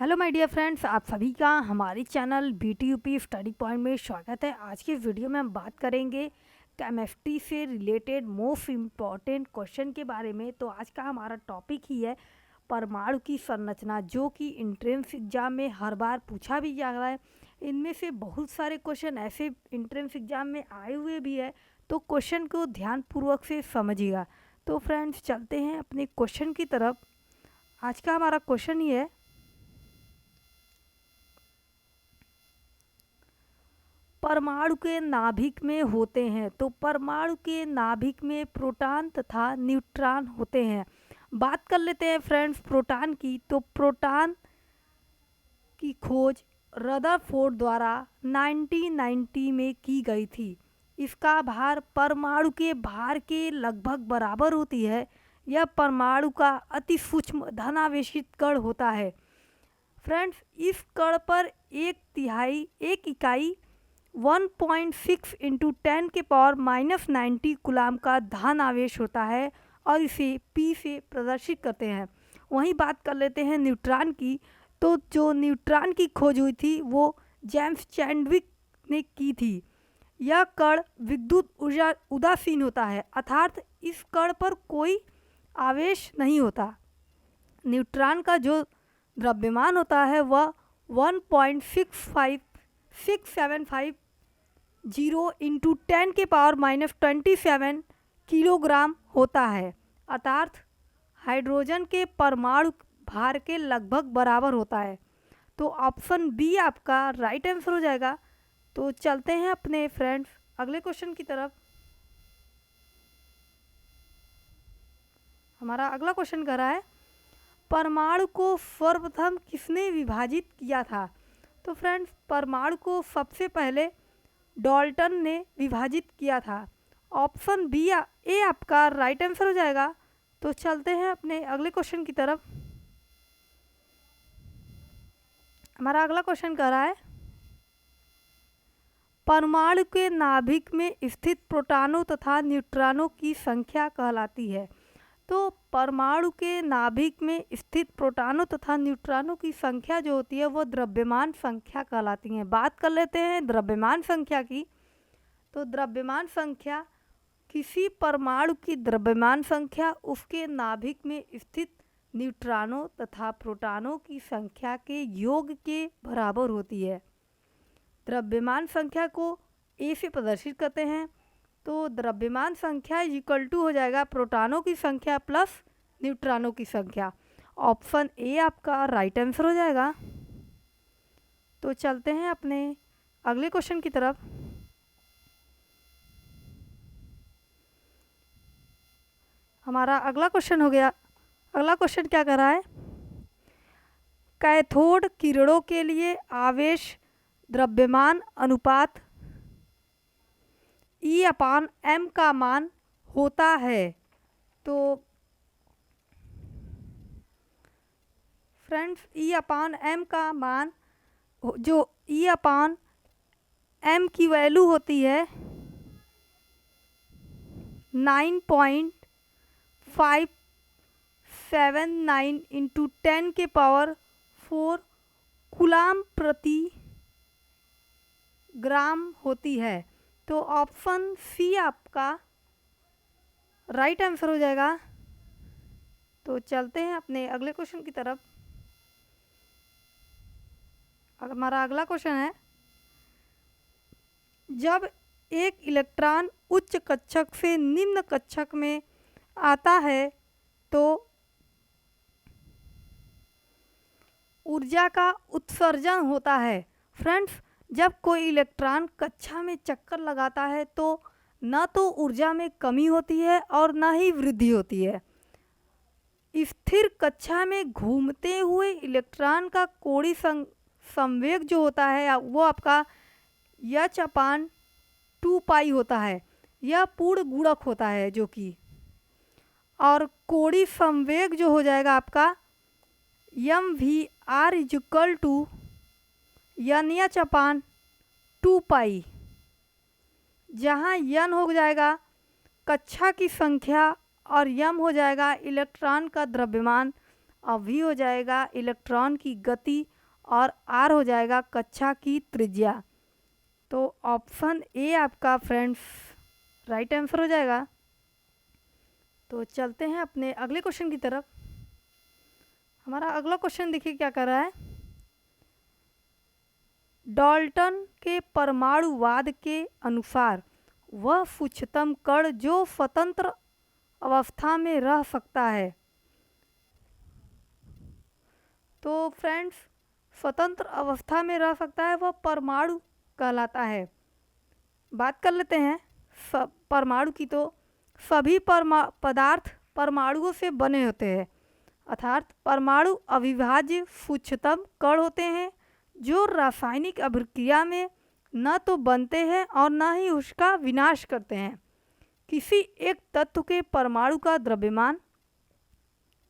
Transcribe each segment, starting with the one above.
Hello my dear friends, आप सभी का हमारे चैनल BTUP स्टडी पॉइंट में स्वागत है। आज की वीडियो में हम बात करेंगे केमिस्ट्री से रिलेटेड मोस्ट इम्पॉर्टेंट क्वेश्चन के बारे में। तो आज का हमारा टॉपिक ही है परमाणु की संरचना, जो कि एंट्रेंस एग्जाम में हर बार पूछा भी जा रहा है। इनमें से बहुत सारे क्वेश्चन ऐसे एंट्रेंस एग्जाम में आए हुए भी है, तो क्वेश्चन को ध्यानपूर्वक से समझिएगा। तो फ्रेंड्स, चलते हैं अपने क्वेश्चन की तरफ। आज का हमारा क्वेश्चन ही है, परमाणु के नाभिक में होते हैं। तो परमाणु के नाभिक में प्रोटॉन तथा न्यूट्रॉन होते हैं। बात कर लेते हैं फ्रेंड्स प्रोटॉन की। तो प्रोटॉन की खोज रदरफोर्ड द्वारा 1990 में की गई थी। इसका भार परमाणु के भार के लगभग बराबर होती है। यह परमाणु का अति सूक्ष्म धनावेशित कण होता है। फ्रेंड्स, इस कण पर एक इकाई 1.6 इंटू 10 के पावर -90 कूलाम का धन आवेश होता है और इसे P से प्रदर्शित करते हैं। वहीं बात कर लेते हैं न्यूट्रॉन की। तो जो न्यूट्रॉन की खोज हुई थी वो जेम्स चैडविक ने की थी। यह कण विद्युत ऊर्जा उदासीन होता है, अर्थात इस कण पर कोई आवेश नहीं होता। न्यूट्रॉन का जो द्रव्यमान होता है वह 1.675 इंटू 10 के पावर -27 किलोग्राम होता है, अर्थात हाइड्रोजन के परमाणु भार के लगभग बराबर होता है। तो ऑप्शन बी आपका राइट आंसर हो जाएगा। तो चलते हैं अपने फ्रेंड्स अगले क्वेश्चन की तरफ। हमारा अगला क्वेश्चन कर रहा है, परमाणु को सर्वप्रथम किसने विभाजित किया था? तो फ्रेंड्स, परमाणु को सबसे पहले डाल्टन ने विभाजित किया था। ऑप्शन बी ए आपका राइट आंसर हो जाएगा। तो चलते हैं अपने अगले क्वेश्चन की तरफ। हमारा अगला क्वेश्चन कह रहा है, परमाणु के नाभिक में स्थित प्रोटॉनों तथा न्यूट्रॉनों की संख्या कहलाती है। तो परमाणु के नाभिक में स्थित प्रोटॉनों तथा न्यूट्रॉनों की संख्या जो होती है वो द्रव्यमान संख्या कहलाती है। बात कर लेते हैं द्रव्यमान संख्या की। तो द्रव्यमान संख्या किसी परमाणु की द्रव्यमान संख्या उसके नाभिक में स्थित न्यूट्रॉनों तथा प्रोटॉनों की संख्या के योग के बराबर होती है। द्रव्यमान संख्या को ए से प्रदर्शित करते हैं। तो द्रव्यमान संख्या इक्वल टू हो जाएगा प्रोटॉनों की संख्या प्लस न्यूट्रॉनों की संख्या। ऑप्शन ए आपका राइट आंसर हो जाएगा। तो चलते हैं अपने अगले क्वेश्चन की तरफ। हमारा अगला क्वेश्चन हो गया। अगला क्वेश्चन क्या कर रहा है, कैथोड किरणों के लिए आवेश द्रव्यमान अनुपात E/m का मान होता है। तो फ्रेंड्स, E/m का मान जो E/m की वैल्यू होती है 9.579 इंटू 10 के पावर 4 कूलाम प्रति ग्राम होती है। तो ऑप्शन सी आपका राइट आंसर हो जाएगा। तो चलते हैं अपने अगले क्वेश्चन की तरफ। हमारा अगला क्वेश्चन है, जब एक इलेक्ट्रॉन उच्च कक्षक से निम्न कक्षक में आता है तो ऊर्जा का उत्सर्जन होता है। फ्रेंड्स, जब कोई इलेक्ट्रॉन कक्षा में चक्कर लगाता है तो न तो ऊर्जा में कमी होती है और न ही वृद्धि होती है। स्थिर कक्षा में घूमते हुए इलेक्ट्रॉन का कोणीय संवेग जो होता है वो आपका h/2π होता है। यह पूर्ण गुणक होता है जो कि, और कोणीय संवेग जो हो जाएगा आपका mvr इक्वल टू nh/2π, जहाँ n हो जाएगा कक्षा की संख्या और m हो जाएगा इलेक्ट्रॉन का द्रव्यमान और v हो जाएगा इलेक्ट्रॉन की गति और r हो जाएगा कक्षा की त्रिज्या। तो ऑप्शन ए आपका फ्रेंड्स राइट आंसर हो जाएगा। तो चलते हैं अपने अगले क्वेश्चन की तरफ। हमारा अगला क्वेश्चन देखिए क्या कर रहा है। डाल्टन के परमाणुवाद के अनुसार वह सूक्ष्मतम कण जो स्वतंत्र अवस्था में रह सकता है। तो फ्रेंड्स स्वतंत्र अवस्था में रह सकता है वह परमाणु कहलाता है। बात कर लेते हैं परमाणु की। तो सभी पदार्थ परमाणुओं से बने होते हैं, अर्थात परमाणु अविभाज्य सूक्ष्मतम कण होते हैं जो रासायनिक अभिक्रिया में न तो बनते हैं और न ही उसका विनाश करते हैं। किसी एक तत्व के परमाणु का द्रव्यमान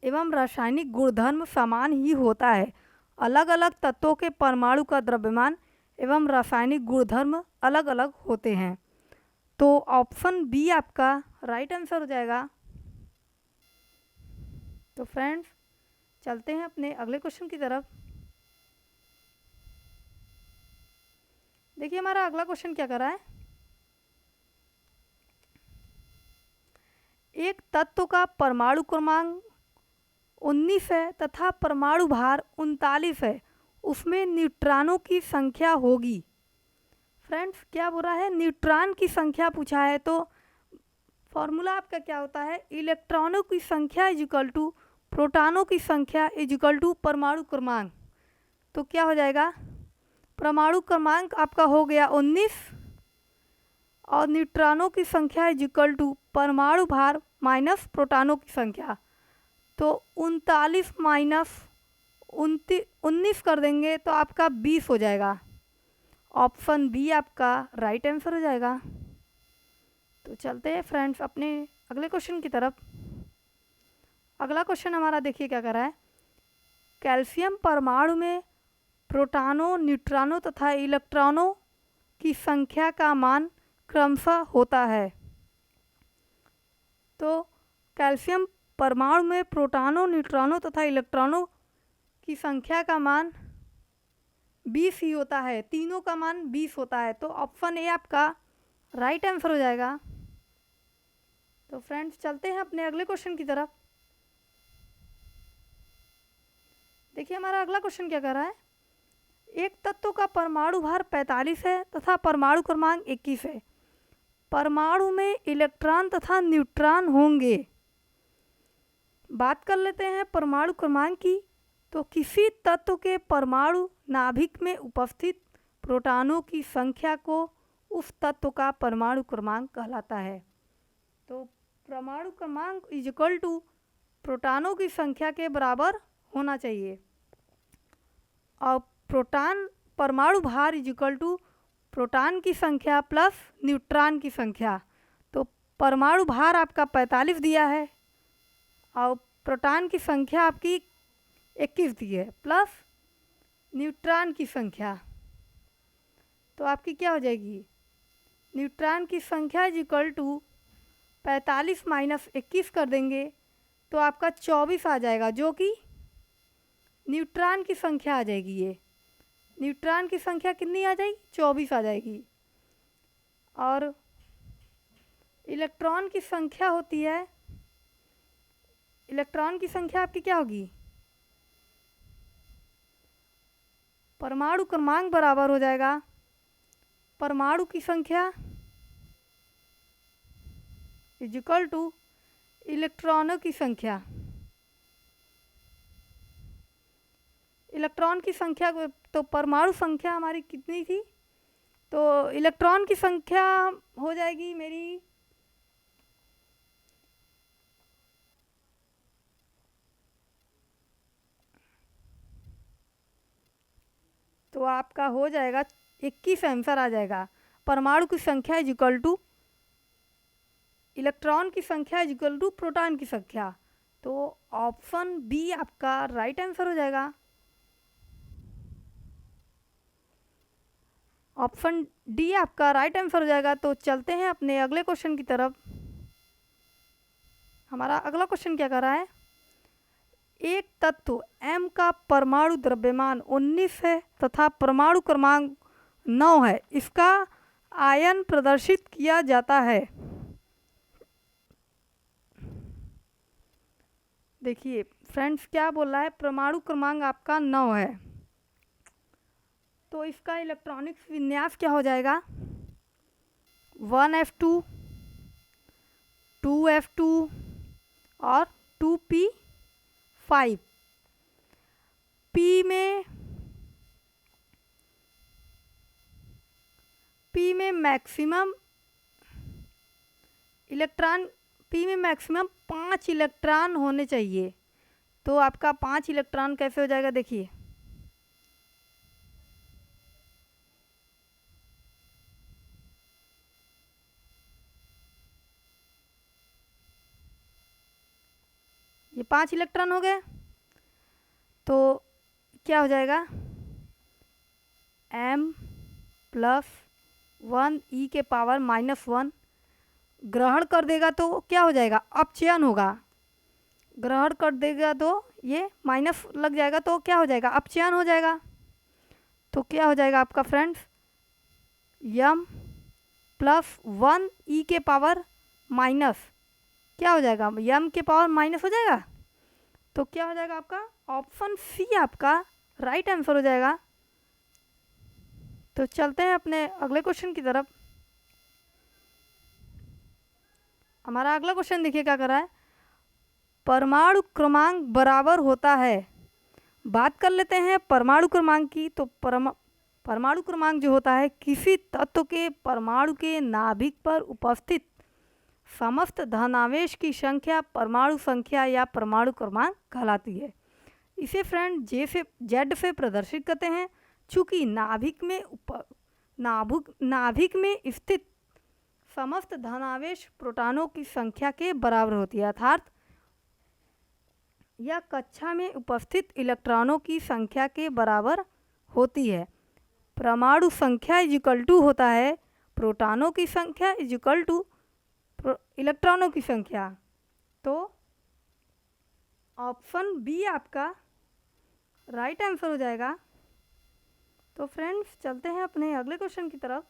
एवं रासायनिक गुणधर्म समान ही होता है। अलग अलग तत्वों के परमाणु का द्रव्यमान एवं रासायनिक गुणधर्म अलग अलग होते हैं। तो ऑप्शन बी आपका राइट आंसर हो जाएगा। तो फ्रेंड्स चलते हैं अपने अगले क्वेश्चन की तरफ। देखिए हमारा अगला क्वेश्चन क्या कर रहा है। एक तत्व का परमाणु क्रमांक 19 है तथा परमाणु भार 39 है, उसमें न्यूट्रॉनों की संख्या होगी। फ्रेंड्स क्या बोल रहा है, न्यूट्रॉन की संख्या पूछा है। तो फॉर्मूला आपका क्या होता है, इलेक्ट्रॉनों की संख्या इज इक्वल टू प्रोटॉनों की संख्या इज इक्वल टू परमाणु क्रमांक। तो क्या हो जाएगा, परमाणु क्रमांक आपका हो गया 19 और न्यूट्रॉनों की संख्या इज इक्वल टू परमाणु भार माइनस प्रोटॉनों की संख्या। तो 39 माइनस 19 कर देंगे तो आपका 20 हो जाएगा। ऑप्शन बी आपका राइट आंसर हो जाएगा। तो चलते हैं फ्रेंड्स अपने अगले क्वेश्चन की तरफ। अगला क्वेश्चन हमारा देखिए क्या कर रहा है। कैल्शियम परमाणु में प्रोटॉनों, न्यूट्रॉनों तथा इलेक्ट्रॉनों की संख्या का मान क्रमशः होता है। तो कैल्शियम परमाणु में प्रोटॉनों, न्यूट्रॉनों तथा इलेक्ट्रॉनों की संख्या का मान 20 ही होता है, तीनों का मान 20 होता है। तो ऑप्शन ए आपका राइट आंसर हो जाएगा। तो फ्रेंड्स चलते हैं अपने अगले क्वेश्चन की तरफ। देखिए हमारा अगला क्वेश्चन क्या कर रहा है। एक तत्व का परमाणु भार 45 है तथा परमाणु क्रमांक 21 है। परमाणु में इलेक्ट्रॉन तथा न्यूट्रॉन होंगे। बात कर लेते हैं परमाणु क्रमांक की। तो किसी तत्व के परमाणु नाभिक में उपस्थित प्रोटॉनों की संख्या को उस तत्व का परमाणु क्रमांक कहलाता है। तो परमाणु क्रमांक इज इक्वल टू प्रोटॉनों की संख्या के बराबर होना चाहिए और प्रोटॉन परमाणु भार इज इक्वल टू प्रोटॉन की संख्या प्लस न्यूट्रॉन की संख्या। तो परमाणु भार आपका 45 दिया है और प्रोटॉन की संख्या आपकी 21 दी है प्लस न्यूट्रॉन की संख्या। तो आपकी क्या हो जाएगी, न्यूट्रॉन की संख्या इज इक्वल टू 45 माइनस 21 कर देंगे तो आपका 24 आ जाएगा, जो कि न्यूट्रॉन की संख्या आ जाएगी। ये न्यूट्रॉन की संख्या कितनी आ जाएगी, 24 आ जाएगी। और इलेक्ट्रॉन की संख्या होती है, इलेक्ट्रॉन की संख्या आपकी क्या होगी, परमाणु क्रमांक बराबर हो जाएगा परमाणु की संख्या इज इक्वल टू इलेक्ट्रॉनों की संख्या। इलेक्ट्रॉन की संख्या तो परमाणु संख्या हमारी कितनी थी, तो इलेक्ट्रॉन की संख्या हो जाएगी मेरी तो आपका हो जाएगा 21 आंसर आ जाएगा। परमाणु की संख्या इज इक्वल टू इलेक्ट्रॉन की संख्या इज इक्वल टू प्रोटॉन की संख्या। तो ऑप्शन बी आपका राइट आंसर हो जाएगा। ऑप्शन डी आपका राइट आंसर हो जाएगा। तो चलते हैं अपने अगले क्वेश्चन की तरफ। हमारा अगला क्वेश्चन क्या कर रहा है। एक तत्व M का परमाणु द्रव्यमान 19 है तथा परमाणु क्रमांक 9 है, इसका आयन प्रदर्शित किया जाता है। देखिए फ्रेंड्स क्या बोल रहा है, परमाणु क्रमांक आपका 9 है, तो इसका इलेक्ट्रॉनिक्स विन्यास क्या हो जाएगा, 1s2, 2s2 और 2p5। पी में मैक्सिमम इलेक्ट्रॉन, पी में मैक्सिमम 5 इलेक्ट्रॉन होने चाहिए, तो आपका 5 इलेक्ट्रॉन कैसे हो जाएगा, देखिए ये 5 इलेक्ट्रॉन हो गए, तो क्या हो जाएगा, m+1e⁻⁻1 ग्रहण कर देगा तो क्या हो जाएगा, अपचयन होगा, ग्रहण कर देगा तो ये माइनस लग जाएगा तो क्या हो जाएगा, अपचयन हो जाएगा। तो क्या हो जाएगा आपका फ्रेंड्स, m+1e⁻⁻, क्या हो जाएगा, m के पावर माइनस हो जाएगा, तो क्या हो जाएगा आपका ऑप्शन सी आपका राइट आंसर हो जाएगा। तो चलते हैं अपने अगले क्वेश्चन की तरफ। हमारा अगला क्वेश्चन देखिए क्या कर रहा है, परमाणु क्रमांक बराबर होता है, बात कर लेते हैं परमाणु क्रमांक की। तो परमाणु क्रमांक जो होता है किसी तत्व के परमाणु के नाभिक पर उपस्थित समस्त धनावेश की संख्या परमाणु संख्या या परमाणु क्रमांक कहलाती है। इसे फ्रेंड जेड से प्रदर्शित करते हैं, चूँकि नाभिक में स्थित समस्त धनावेश प्रोटॉनों की संख्या के बराबर होती है, अर्थात यह कक्षा में उपस्थित इलेक्ट्रॉनों की संख्या के बराबर होती है। परमाणु संख्या इक्वल टू होता है प्रोटॉनों की संख्या इक्वल टू इलेक्ट्रॉनों की संख्या। तो ऑप्शन बी आपका राइट आंसर हो जाएगा। तो फ्रेंड्स चलते हैं अपने अगले क्वेश्चन की तरफ।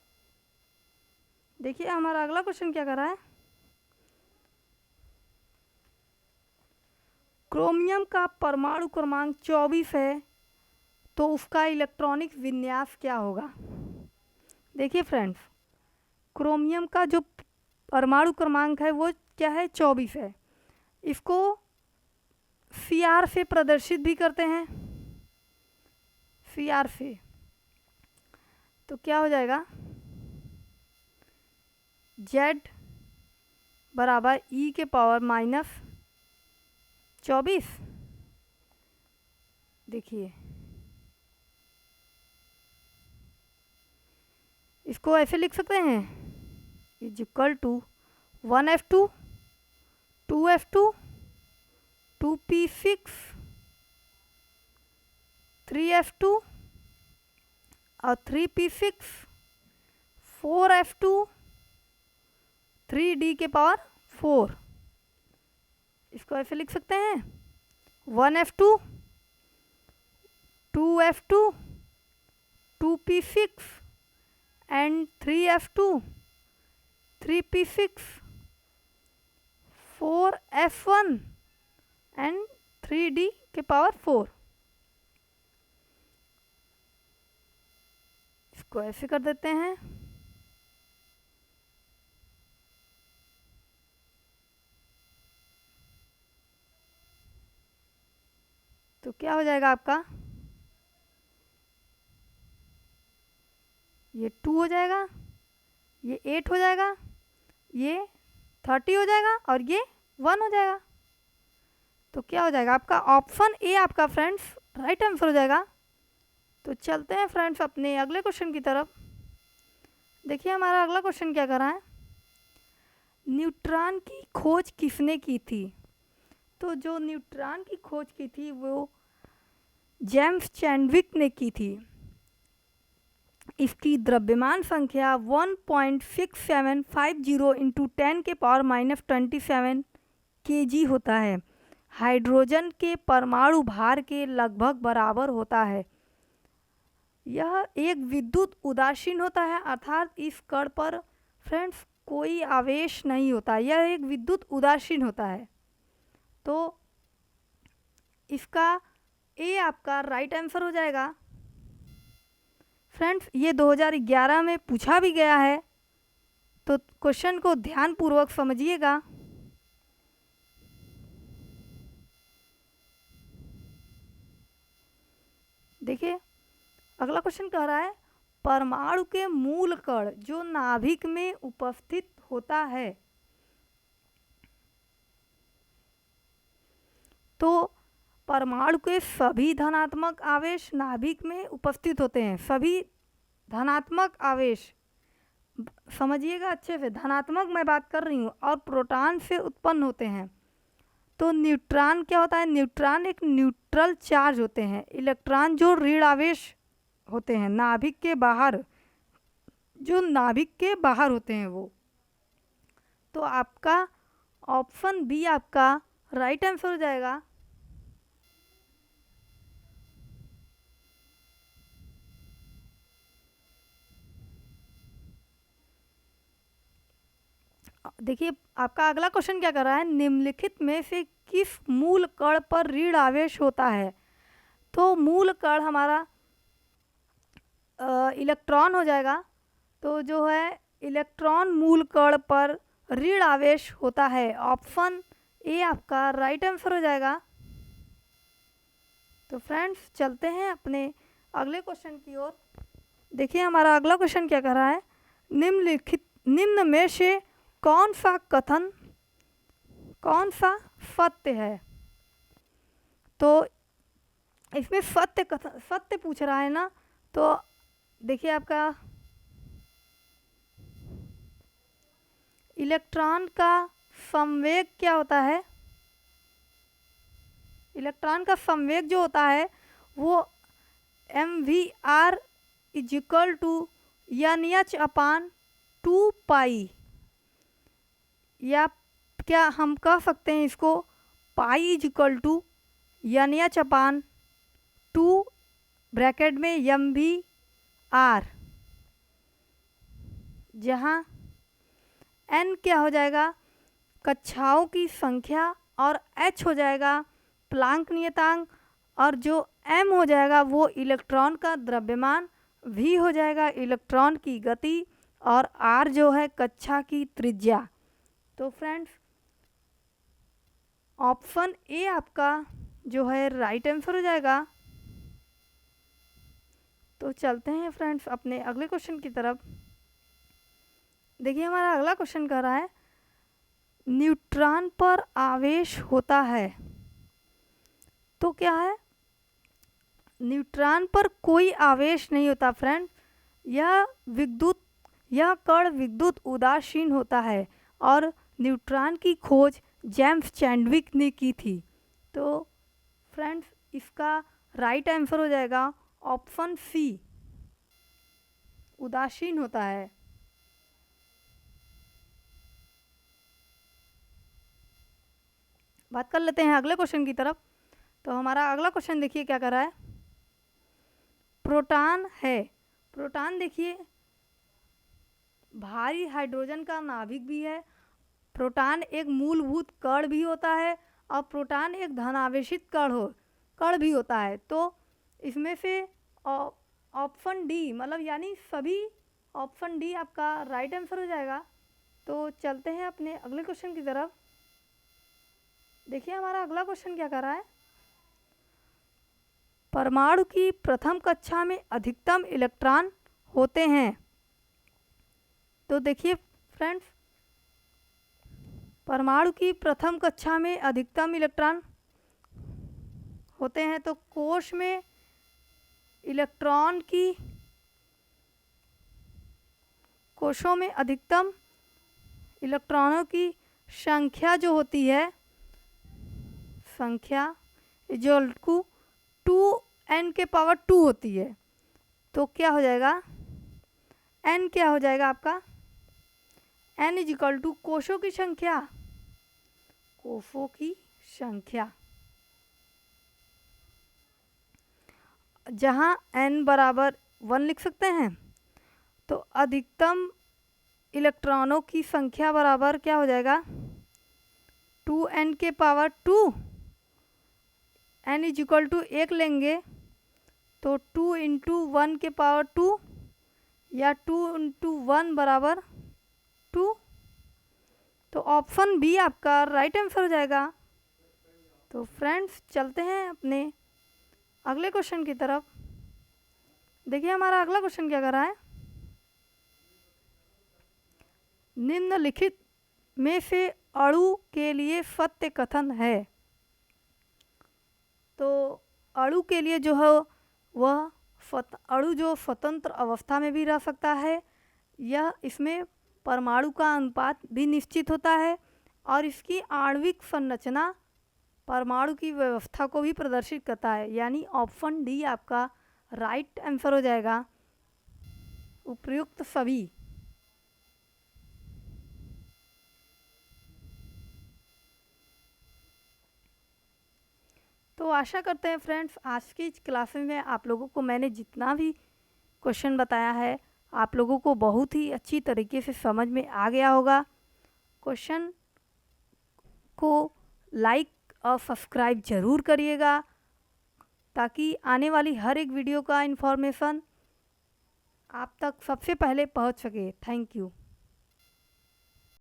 देखिए हमारा अगला क्वेश्चन क्या कर रहा है, क्रोमियम का परमाणु क्रमांक 24 है, तो उसका इलेक्ट्रॉनिक विन्यास क्या होगा। देखिए फ्रेंड्स, क्रोमियम का जो परमाणु क्रमांक है वो क्या है, 24 है। इसको Cr से प्रदर्शित भी करते हैं, Cr से। तो क्या हो जाएगा, Z बराबर e⁻⁻24। देखिए इसको ऐसे लिख सकते हैं, equal to 1s2, 2s2, 2p6, 3s2 और 3p6, 4s2, 3d⁴। इसको ऐसे लिख सकते हैं 1s2, 2s2, 2p6 and 3s2, 3p6, 4s1 and 3d⁴। इसको ऐसे कर देते हैं, तो क्या हो जाएगा आपका, ये 2 हो जाएगा, ये 8 हो जाएगा, ये 30 हो जाएगा और ये 1 हो जाएगा। तो क्या हो जाएगा आपका ऑप्शन ए आपका फ्रेंड्स राइट आंसर हो जाएगा। तो चलते हैं फ्रेंड्स अपने अगले क्वेश्चन की तरफ। देखिए हमारा अगला क्वेश्चन क्या कर रहा है, न्यूट्रॉन की खोज किसने की थी। तो जो न्यूट्रॉन की खोज की थी वो जेम्स चैडविक ने की थी। इसकी द्रव्यमान संख्या 1.6750 × 10⁻⁻27 kg होता है। हाइड्रोजन के परमाणु भार के लगभग बराबर होता है। यह एक विद्युत उदासीन होता है, अर्थात इस कण पर फ्रेंड्स कोई आवेश नहीं होता, यह एक विद्युत उदासीन होता है। तो इसका ए आपका राइट आंसर हो जाएगा। फ्रेंड्स ये 2011 में पूछा भी गया है, तो क्वेश्चन को ध्यानपूर्वक समझिएगा। देखिए अगला क्वेश्चन कह रहा है परमाणु के मूल कण जो नाभिक में उपस्थित होता है, तो परमाणु के सभी धनात्मक आवेश नाभिक में उपस्थित होते हैं। सभी धनात्मक आवेश, समझिएगा अच्छे से, धनात्मक मैं बात कर रही हूँ, और प्रोटॉन से उत्पन्न होते हैं। तो न्यूट्रॉन क्या होता है? न्यूट्रॉन एक न्यूट्रल चार्ज होते हैं। इलेक्ट्रॉन जो ऋण आवेश होते हैं नाभिक के बाहर, जो नाभिक के बाहर होते हैं वो। तो आपका ऑप्शन बी आपका राइट आंसर हो जाएगा। देखिए आपका अगला क्वेश्चन क्या कर रहा है, निम्नलिखित में से किस मूल कण पर ऋण आवेश होता है? तो मूल कण हमारा इलेक्ट्रॉन हो जाएगा। तो जो है इलेक्ट्रॉन मूल कण पर ऋण आवेश होता है। ऑप्शन ए आपका राइट आंसर हो जाएगा। तो फ्रेंड्स चलते हैं अपने अगले क्वेश्चन की ओर। देखिए हमारा अगला क्वेश्चन क्या कर रहा है, निम्न में से कौन सा कथन, कौन सा सत्य है? तो इसमें सत्य पूछ रहा है ना। तो देखिए आपका इलेक्ट्रॉन का संवेग क्या होता है? इलेक्ट्रॉन का संवेग जो होता है वो mvr इजिकल टू NH/2 या क्या हम कह सकते हैं इसको पाई इजिकल टू NH/2 ब्रैकेट में mvr, जहाँ n क्या हो जाएगा कक्षाओं की संख्या और h हो जाएगा प्लांक नियतांक, और जो m हो जाएगा वो इलेक्ट्रॉन का द्रव्यमान, v हो जाएगा इलेक्ट्रॉन की गति, और r जो है कक्षा की त्रिज्या। तो फ्रेंड्स ऑप्शन ए आपका जो है राइट आंसर हो जाएगा। तो चलते हैं फ्रेंड्स अपने अगले क्वेश्चन की तरफ। देखिए हमारा अगला क्वेश्चन कह रहा है न्यूट्रॉन पर आवेश होता है। तो क्या है? न्यूट्रॉन पर कोई आवेश नहीं होता फ्रेंड। यह कण विद्युत उदासीन होता है, और न्यूट्रॉन की खोज जेम्स चैडविक ने की थी। तो फ्रेंड्स इसका राइट आंसर हो जाएगा ऑप्शन सी, उदासीन होता है। बात कर लेते हैं अगले क्वेश्चन की तरफ। तो हमारा अगला क्वेश्चन देखिए क्या कर रहा है, प्रोटॉन है। प्रोटॉन देखिए भारी हाइड्रोजन का नाभिक भी है। प्रोटॉन एक मूलभूत कण भी होता है, और प्रोटॉन एक धनावेशित कण भी होता है। तो इसमें से ऑप्शन डी मतलब यानी सभी ऑप्शन डी आपका राइट आंसर हो जाएगा। तो चलते हैं अपने अगले क्वेश्चन की तरफ। देखिए हमारा अगला क्वेश्चन क्या कर रहा है, परमाणु की प्रथम कक्षा में अधिकतम इलेक्ट्रॉन होते हैं। तो देखिए फ्रेंड्स परमाणु की प्रथम कक्षा में अधिकतम इलेक्ट्रॉन होते हैं। तो कोश में कोशों में अधिकतम इलेक्ट्रॉनों की संख्या जो होती है, संख्या इक्वल टू 2n⁻² होती है। तो क्या हो जाएगा, n क्या हो जाएगा आपका, n इक्वल टू कोशों की संख्या, जहाँ n बराबर 1 लिख सकते हैं, तो अधिकतम इलेक्ट्रॉनों की संख्या बराबर क्या हो जाएगा, 2n के power 2। n is equal to 1 लेंगे तो 2 इंटू 1 के पावर 2 या 2 इंटू 1 बराबर 2। तो ऑप्शन बी आपका राइट आंसर हो जाएगा। तो फ्रेंड्स चलते हैं अपने अगले क्वेश्चन की तरफ। देखिए हमारा अगला क्वेश्चन क्या कर रहा है, निम्नलिखित में से अणु के लिए सत्य कथन है। तो अणु के लिए जो है वह अणु जो स्वतंत्र अवस्था में भी रह सकता है, यह इसमें परमाणु का अनुपात भी निश्चित होता है और इसकी आणविक संरचना परमाणु की व्यवस्था को भी प्रदर्शित करता है। यानी ऑप्शन डी आपका राइट आंसर हो जाएगा, उपयुक्त सभी। तो आशा करते हैं फ्रेंड्स आज की क्लास में आप लोगों को मैंने जितना भी क्वेश्चन बताया है आप लोगों को बहुत ही अच्छी तरीके से समझ में आ गया होगा। क्वेश्चन को लाइक और सब्सक्राइब ज़रूर करिएगा ताकि आने वाली हर एक वीडियो का इन्फॉर्मेशन आप तक सबसे पहले पहुंच सके। Thank you.